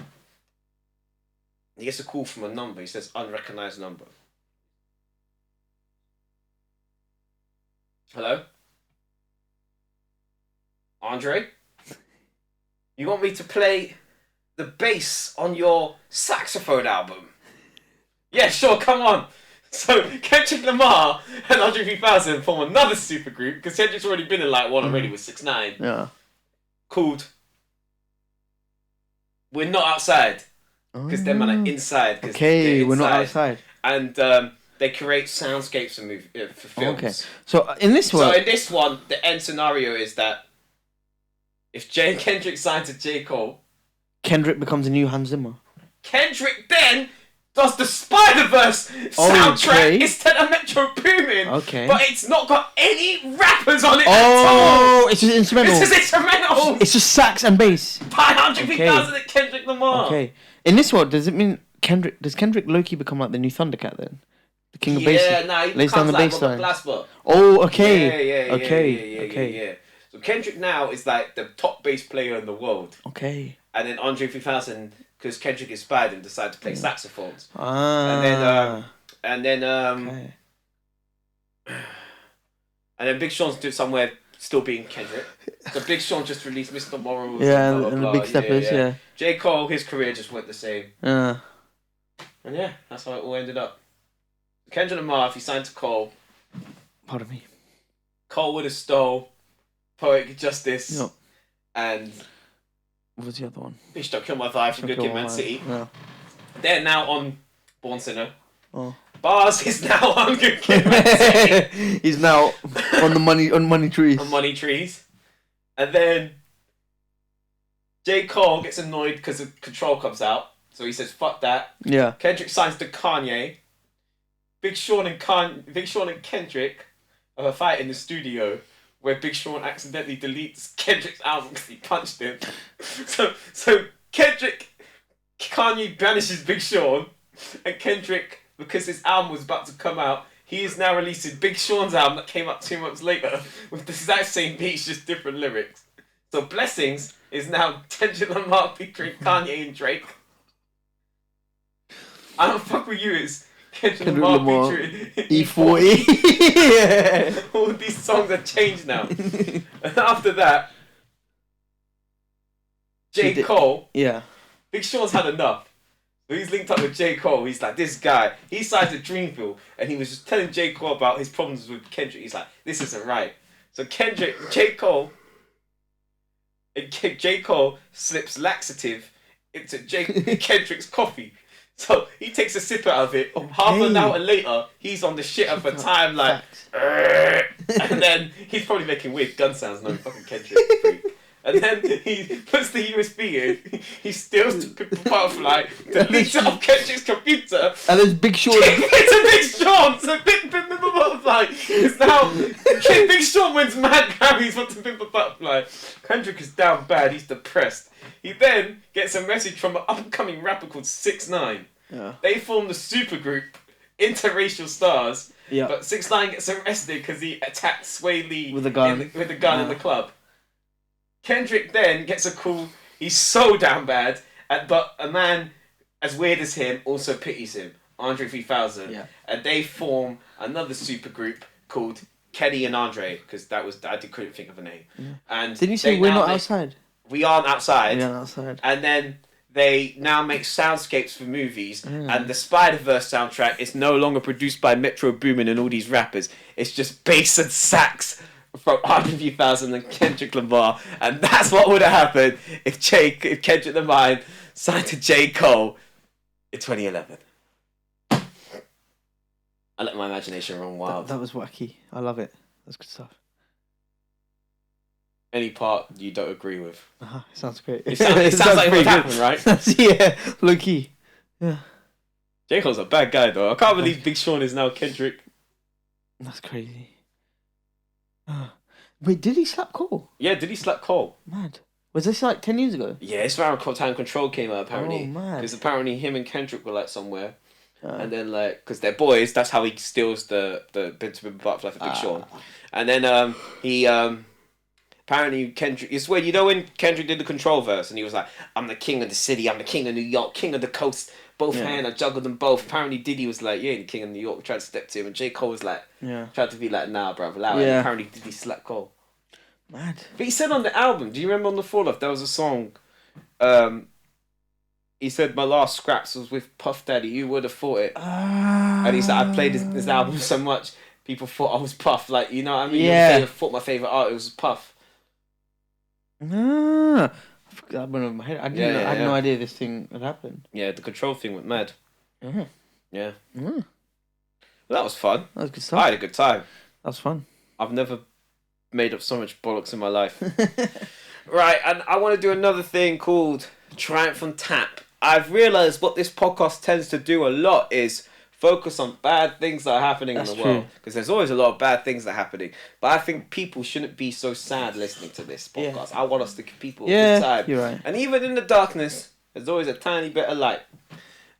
He gets a call from a number. He says, unrecognized number. Hello? Andre? You want me to play the bass on your saxophone album? Yeah, sure, come on. So Kendrick Lamar and Andre 3000 form another supergroup because Kendrick's already been in like one already with 6ix9ine. Yeah. Called We're Not Outside. Because them man are inside. Okay, we're not outside. And they create soundscapes and for films. Okay. So in this one, the end scenario is that if Kendrick signs to J. Cole, Kendrick becomes a new Hans Zimmer. Kendrick then does the Spider-Verse soundtrack instead of Metro Boomin. Okay. But it's not got any rappers on it at all. It's just instrumental. It's just instrumental. It's just sax and bass. By 150,000 at Kendrick Lamar. Okay. In this one, does it mean does Kendrick Loki become like the new Thundercat then? The king of bass. Yeah, nah, he lays down becomes the like bass Robert lines. Glasper. Oh, okay. Yeah. Okay. So Kendrick now is like the top bass player in the world. Okay. And then Andre 3000, because Kendrick inspired him, decided to play saxophones. Ah. And then Okay. and then Big Sean's doing somewhere still being Kendrick. So Big Sean just released Mr. Morals. Yeah, and blah, blah, and blah. the Big Steppers. Yeah. J. Cole, his career just went the same. Yeah. And yeah, that's how it all ended up. Kendrick Lamar, if he signed to Cole, Pardon me. Cole would have stole Poetic Justice Yep. and What was the other one? Bitch Don't Kill My Vibe from Good Kid, Man City. Yeah. They're now on Born Sinner. Oh. Bars is now on Good Kid, Man City. He's now on money trees. On Money Trees. And then J. Cole gets annoyed because the Control comes out. So he says, fuck that. Yeah. Kendrick signs to Kanye. Big Sean and Kendrick have a fight in the studio where Big Sean accidentally deletes Kendrick's album because he punched him. So Kanye banishes Big Sean, and Kendrick, because his album was about to come out, he is now releasing Big Sean's album that came out 2 months later with the exact same beats, just different lyrics. So Blessings is now Kendrick Lamar featuring Kanye and Drake. I Don't Fuck With You is Kendrick Lamar featuring E40. Yeah. All these songs have changed now. And after that, J. Cole, Yeah. Big Sean's had enough. So he's linked up with J. Cole. He's like, this guy, he signed to Dreamville, and he was just telling J. Cole about his problems with Kendrick. He's like, this isn't right. So J. Cole slips laxative into Kendrick's coffee. So he takes a sip out of it. Okay. Half an hour later, he's on the shitter for time, like, and then he's probably making weird gun sounds. No fucking Kendrick freak. And then he puts the USB in. He steals the butterfly, deletes it off Kendrick's computer. And there's Big Sean. It's a Big Sean. So Pimp a Butterfly is now. Big Sean wins mad Grammys for Pimp a Butterfly. Kendrick is down bad. He's depressed. He then gets a message from an upcoming rapper called 6ix9ine. Yeah. They form the supergroup Interracial Stars. Yeah. But 6ix9ine gets arrested because he attacked Sway Lee With a gun. in the club. Kendrick then gets a call. He's so down bad, but a man as weird as him also pities him. Andre 3000. Yeah. And they form another supergroup called Kenny and Andre, because I couldn't think of a name. Yeah. And Didn't you say we're not outside? We aren't outside. We aren't outside. And then they now make soundscapes for movies, Mm. and the Spider-Verse soundtrack is no longer produced by Metro Boomin and all these rappers. It's just bass and sax from Andre 3000 and Kendrick Lamar, and that's what would have happened if Kendrick Lamar signed to J. Cole in 2011. I let my imagination run wild. That was wacky. I love it. That's good stuff. Any part you don't agree with? It sounds great. It sounds like it would happen, right? Yeah, low key. Yeah. J. Cole's a bad guy, though. I can't believe Big Sean is now Kendrick. That's crazy. Wait, did he slap Cole? Yeah, did he slap Cole? Mad. Was this like 10 years ago? Yeah, it's around Time Control came out, apparently. Oh, man. Because apparently him and Kendrick were like somewhere. And then like, because they're boys, that's how he steals the Benjamin Butterfly for Big Sean. And then he apparently Kendrick, it's weird, you know when Kendrick did the Control verse and he was like, I'm the king of the city, I'm the king of New York, king of the coast, both hands, I juggled them both. Apparently Diddy was like, you ain't the king of New York, tried to step to him, and J. Cole was like, tried to be like, nah bruv, allow it. And apparently Diddy slapped Cole. Mad. But he said on the album, do you remember on the Fall Off, there was a song, he said, my last scraps was with Puff Daddy, you would have thought it. And he said, I played this album so much, people thought I was Puff, like, you know what I mean? Yeah. They thought my favourite artist was Puff. I forgot that went over my head. I had no Yeah. idea this thing had happened. Yeah, the Control thing went mad. Yeah. Yeah. Well, Well, that was fun. that was good stuff. I had a good time. That was fun. I've never made up so much bollocks in my life. Right, and I want to do another thing called Triumph on Tap. I've realised what this podcast tends to do a lot is focus on bad things that are happening in the world. Because there's always a lot of bad things that are happening. But I think people shouldn't be so sad listening to this podcast. Yeah. I want us to give people a good time. You're right. And even in the darkness, there's always a tiny bit of light.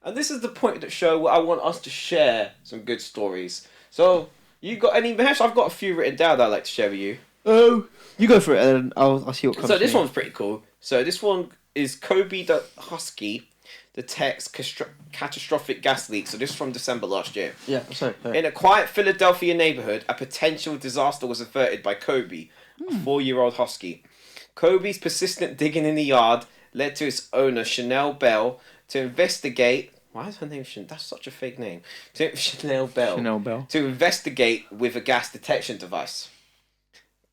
And this is the point of the show where I want us to share some good stories. So, you got any? Mahesh, I've got a few written down that I'd like to share with you. Oh, you go for it, and I'll see what comes. So this to me. one's pretty cool. So this one is Kobe the Husky. The text catastrophic gas leak. So this is from December last year. Yeah, sorry. In a quiet Philadelphia neighborhood, a potential disaster was averted by Kobe, a 4-year-old husky. Kobe's persistent digging in the yard led to its owner, Chanel Bell, to investigate. Why is her name Chanel? That's such a fake name. Chanel Bell. Chanel Bell. To investigate with a gas detection device.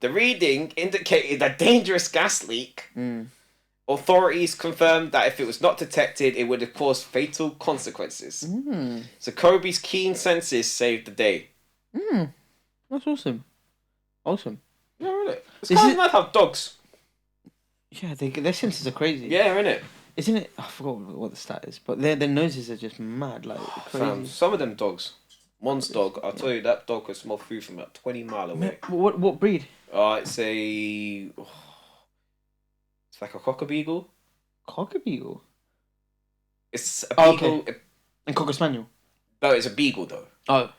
The reading indicated a dangerous gas leak. Authorities confirmed that if it was not detected, it would have caused fatal consequences. So Kobe's keen senses saved the day. That's awesome. Awesome. Yeah, really. It's kind of mad how dogs. Yeah, their senses are crazy. Yeah, innit? Isn't it? I forgot what the stat is, but their noses are just mad, like crazy. Some of them dogs. One's dog, I'll tell you, that dog could smell food from about 20 miles away. What breed? It's like a cockabeagle. Cockabeagle. It's a beagle. Okay. And cocker spaniel. No, it's a beagle though. Oh.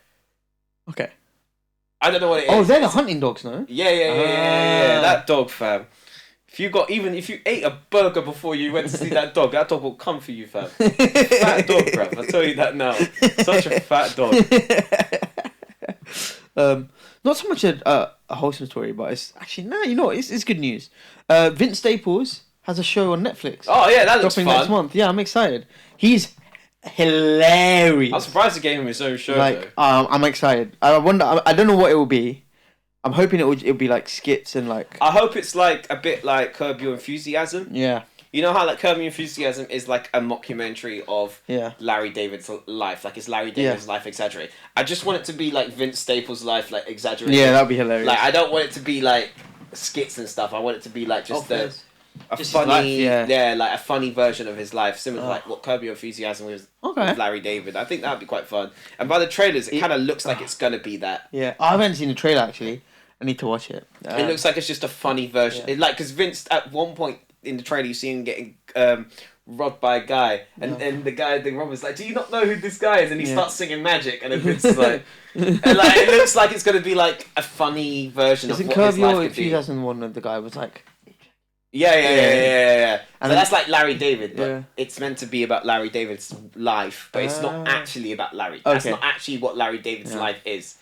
Okay. I don't know what it is. Oh, they're the hunting dogs, no? Yeah. That dog, fam. If you ate a burger before you went to see that dog will come for you, fam. Fat dog, bruv. I'll tell you that now. Such a fat dog. Not so much a wholesome story, but it's actually you know what? It's good news. Vince Staples has a show on Netflix. Oh yeah, that looks dropping fun. next month. Yeah, I'm excited. He's hilarious. I'm surprised they gave him his own show. I'm excited. I wonder. I don't know what it will be. I'm hoping it'll be like skits and like. I hope it's like a bit like Curb Your Enthusiasm. Yeah. You know how like Curb Your Enthusiasm is like a mockumentary of Yeah. Larry David's life, like it's Larry David's life exaggerated. I just want it to be like Vince Staples' life, like exaggerated. Yeah, that'd be hilarious. Like I don't want it to be like skits and stuff. I want it to be like just a just funny, his life, like a funny version of his life, similar to like what Curb Your Enthusiasm was with Larry David. I think that'd be quite fun. And by the trailers, it kind of looks like it's gonna be that. Yeah, I haven't seen the trailer actually. I need to watch it. It looks like it's just a funny version. Yeah. Because Vince, at one point in the trailer, you see him getting robbed by a guy, and the robber's like, "Do you not know who this guy is?" And he starts singing Magic, and then Vince is like, and like it looks like it's gonna be like a funny version of what his life could be. 2001 and the guy was like. Yeah. And So that's like Larry David, but Yeah. it's meant to be about Larry David's life, but it's not actually about Larry. That's Okay. not actually what Larry David's life is.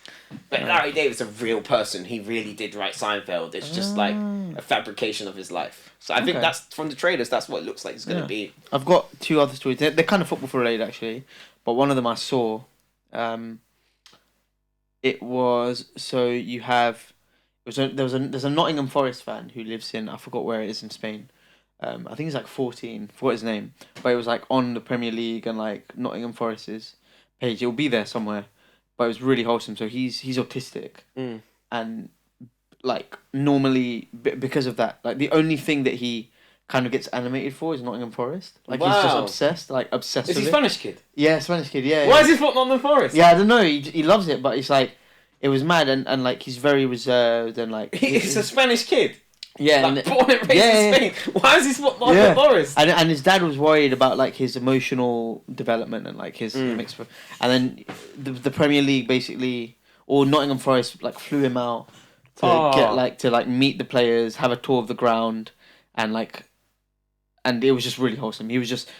But Larry David's a real person. He really did write Seinfeld. It's just like a fabrication of his life. So I think that's from the trailers. That's what it looks like it's going to be. I've got two other stories. They're kind of football related actually, but one of them I saw. It was so you have. There's a Nottingham Forest fan who lives in I forgot where it is in Spain. I think he's like 14. Forgot his name, but it was like on the Premier League and like Nottingham Forest's page. It'll be there somewhere, but it was really wholesome. So he's autistic, and like normally because of that, like the only thing that he kind of gets animated for is Nottingham Forest. Like he's just obsessed Is he with it. Spanish kid? Yeah, Spanish kid. Yeah. Why is he from Nottingham Forest? Yeah, I don't know. He loves it, but it's like. It was mad and like he's very reserved and like he's a Spanish kid. Yeah, like, born and raised in Spain. Why is he from Nottingham Forest? And his dad was worried about like his emotional development and like his mix. And then the Premier League basically or Nottingham Forest like flew him out to meet the players, have a tour of the ground, and it was just really wholesome. He was just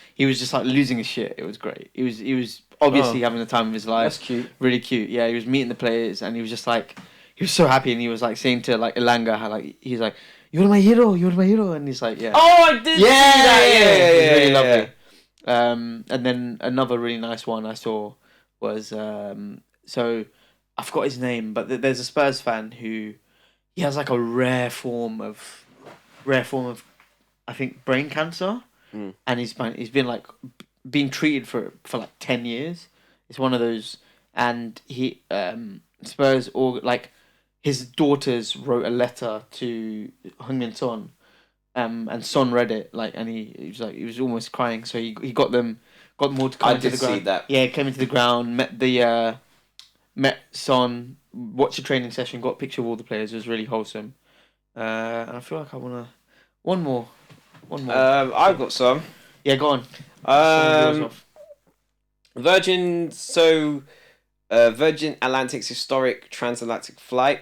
like losing his shit. It was great. He was obviously having the time of his life. That's cute. Really cute. Yeah, he was meeting the players and he was just like he was so happy and he was like saying to like Elanga how like he's like you're my hero and he's like yeah. Oh, I did see that. Yeah. Really lovely. And then another really nice one I saw was so I forgot his name, but there's a Spurs fan who he has like a rare form of I think brain cancer, and he's been like being treated for like 10 years. It's one of those, and he Spurs or like his daughters wrote a letter to Heung-min Son, and Son read it and he was almost crying. So he got them all to come into the ground. I did see that. Yeah, came into the ground, met Son, watched a training session, got a picture of all the players. It was really wholesome, and I feel like I wanna one more. I've got some. Yeah, go on. Virgin Atlantic's historic transatlantic flight.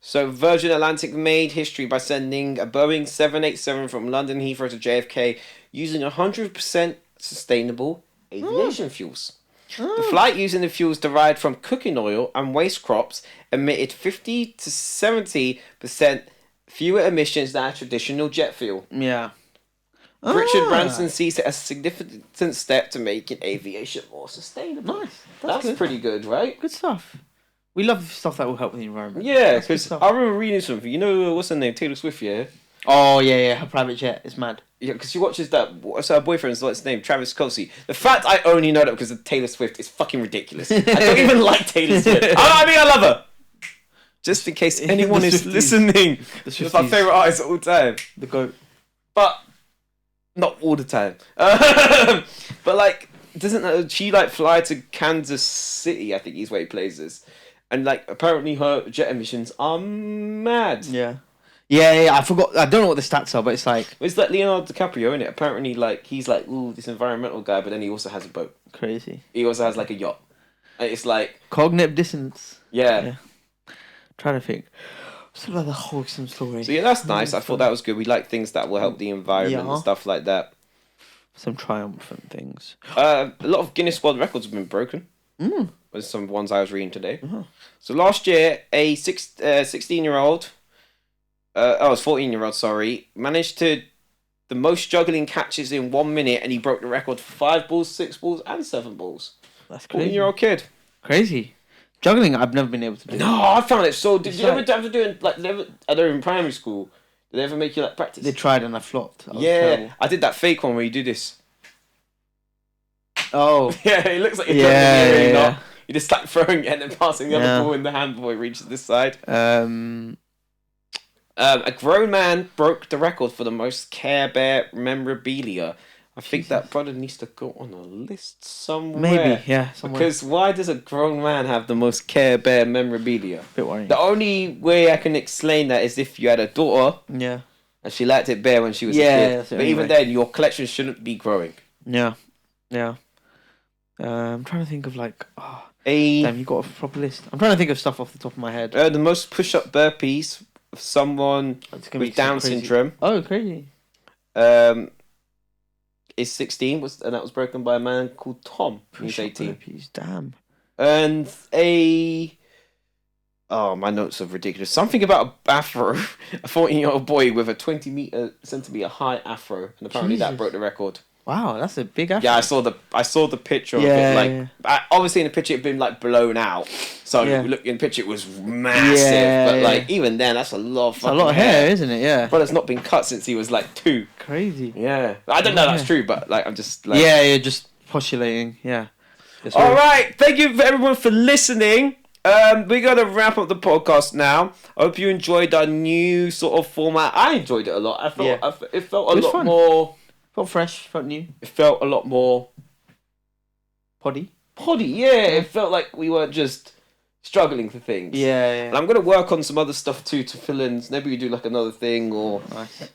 So Virgin Atlantic made history by sending a Boeing 787 from London Heathrow to JFK using 100% sustainable aviation fuels. The flight using the fuels derived from cooking oil and waste crops emitted 50 to 70% fewer emissions than traditional jet fuel. Yeah. Richard Branson sees it as a significant step to making aviation more sustainable. Nice. That's good. pretty good, right? Good stuff. We love stuff that will help the environment. Yeah, That's good because stuff. I remember reading something. You know, what's her name? Taylor Swift, yeah? Oh, yeah. Her private jet is mad. Yeah, because she watches that. What's her boyfriend's what's his name? Travis Kelce. The fact I only know that because of Taylor Swift is fucking ridiculous. I don't even like Taylor Swift. I mean, I love her. Just in case anyone is listening. It's my favourite artist of all time. The GOAT. But not all the time. But like, doesn't she like fly to Kansas City? I think is where he plays this, and like apparently her jet emissions are mad. Yeah. Yeah, I forgot. I don't know what the stats are, but it's like It's like Leonardo DiCaprio, isn't it? Apparently, like he's like, ooh, this environmental guy, but then he also has a boat. crazy. He also has like a yacht. And it's like, Cognitive dissonance. yeah. Trying to think. What's about the wholesome story? So yeah, that's nice. I thought that was good. We like things that will help the environment and stuff like that. Some triumphant things. A lot of Guinness World Records have been broken. With some ones I was reading today. So last year, a 16-year-old, it's 14-year-old, sorry, managed to the most juggling catches in 1 minute, and he broke the record for 5 balls, 6 balls, and 7 balls. That's crazy. 14-year-old kid. Crazy. Juggling, I've never been able to do. No, I found it so. Did you like- ever have to do it like? I don't know, in primary school. Did they ever make you like practice? They tried and I flopped. I was Yeah, terrible. I did that fake one where you do this. Oh. Yeah, it looks like you're Yeah, juggling, really yeah, not. You're just like throwing it and then passing the Yeah. other ball in the hand before it reaches this side. Uh, A grown man broke the record for the most Care Bear memorabilia. I think that brother needs to go on a list somewhere. maybe, yeah. Somewhere. Because why does a grown man have the most Care Bear memorabilia? Bit worrying. The only way I can explain that is if you had a daughter Yeah. and she liked it bare when she was Yeah, a kid. that's it But even anyway. then, your collection shouldn't be growing. Yeah. Yeah. I'm trying to think of like. Oh, A damn, you got a proper list. I'm trying to think of stuff off the top of my head. the most push-up burpees of someone It's gonna be with Down crazy. syndrome Oh, crazy. is 16, and that was broken by a man called Tom. He's Push-up 18. burpees, damn. And my notes are ridiculous. Something about a afro. A 14-year-old boy with a 20 centimeter high afro, and apparently that Jesus. broke the record. Wow, that's a big effort. Yeah, I saw the picture of Yeah, it. Like, yeah. obviously in the picture it'd been like blown out. So Yeah. look in the picture it was massive. Yeah, but yeah. like even then, that's a lot of It's a lot of hair, isn't it? Yeah. Brother's not been cut since he was like 2. Crazy. Yeah, I don't know that's Yeah. true, but like I'm just like. Yeah, just postulating. Yeah. It's All all- right, thank you for everyone for listening. We're gonna wrap up the podcast now. I hope you enjoyed our new sort of format. I enjoyed it a lot. I felt Yeah. it felt a It was lot fun. more. Felt fresh, felt new. It felt a lot more Poddy. poddy. Yeah, it felt like we weren't just struggling for things. Yeah, And I'm gonna work on some other stuff too to fill in. Maybe we do like another thing or. Nice.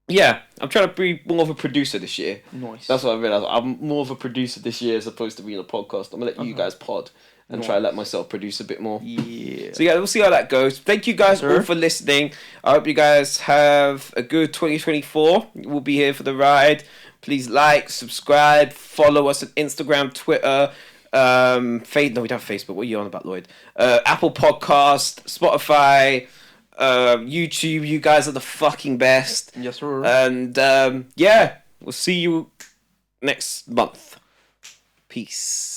Yeah, I'm trying to be more of a producer this year. Nice. That's what I realized. I'm more of a producer this year as opposed to being a podcast. I'm gonna let you guys pod and try to let myself produce a bit more. Yeah. So yeah, we'll see how that goes. Thank you guys all for listening. I hope you guys have a good 2024. We'll be here for the ride. Please like, subscribe, follow us on Instagram, Twitter, no, we don't have Facebook. What are you on about, Lloyd? Apple Podcast, Spotify, YouTube. You guys are the fucking best. Yes, sir. And yeah, we'll see you next month. Peace.